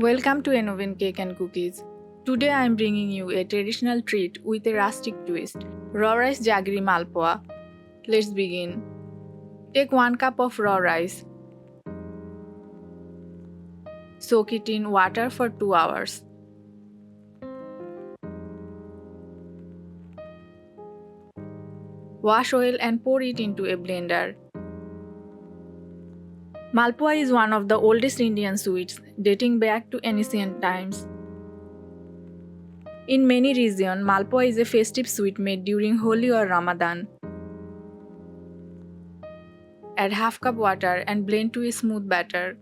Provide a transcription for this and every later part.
Welcome to Enoven Cake and Cookies. Today I am bringing you a traditional treat with a rustic twist, raw rice jaggery malpua. Let's begin. Take 1 cup of raw rice. Soak it in water for 2 hours. Wash oil and pour it into a blender. Malpua is one of the oldest Indian sweets, dating back to ancient times. In many regions, Malpua is a festive sweet made during Holi or Ramadan. Add half cup water and blend to a smooth batter.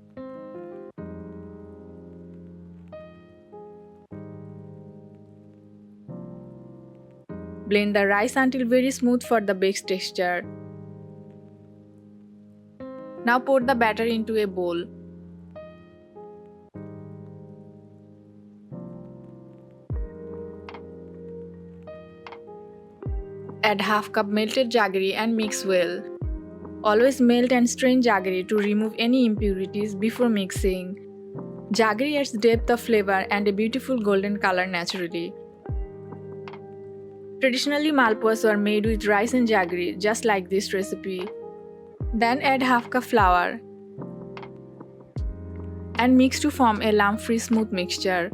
Blend the rice until very smooth for the best texture. Now pour the batter into a bowl. Add half cup melted jaggery and mix well. Always melt and strain jaggery to remove any impurities before mixing. Jaggery adds depth of flavor and a beautiful golden color naturally. Traditionally, malpuas were made with rice and jaggery, just like this recipe. Then add half cup flour and mix to form a lump-free smooth mixture.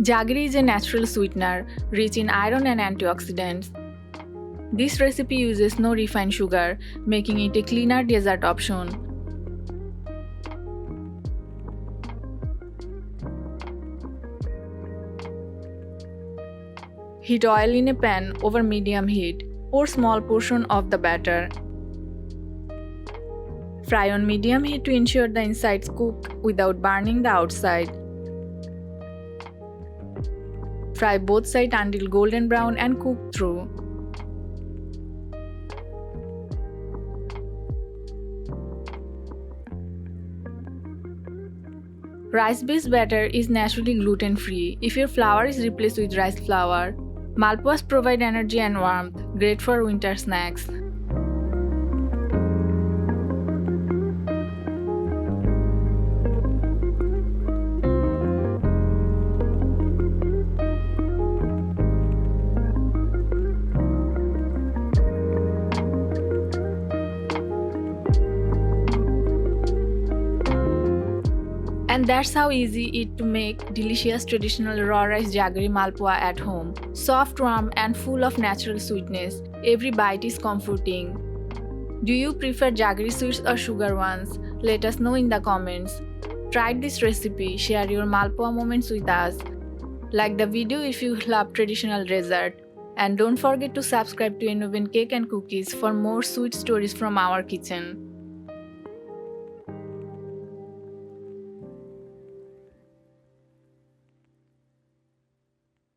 Jaggery is a natural sweetener, rich in iron and antioxidants. This recipe uses no refined sugar, making it a cleaner dessert option. Heat oil in a pan over medium heat. Pour small portion of the batter. Fry on medium heat to ensure the insides cook without burning the outside. Fry both sides until golden brown and cook through. Rice-based batter is naturally gluten-free if your flour is replaced with rice flour. Malpuas provide energy and warmth, great for winter snacks. And that's how easy it is to make delicious traditional raw rice jaggery malpua at home. Soft, warm and full of natural sweetness. Every bite is comforting. Do you prefer jaggery sweets or sugar ones? Let us know in the comments. Try this recipe, share your malpua moments with us. Like the video if you love traditional dessert. And don't forget to subscribe to Enoven Cake and Cookies for more sweet stories from our kitchen.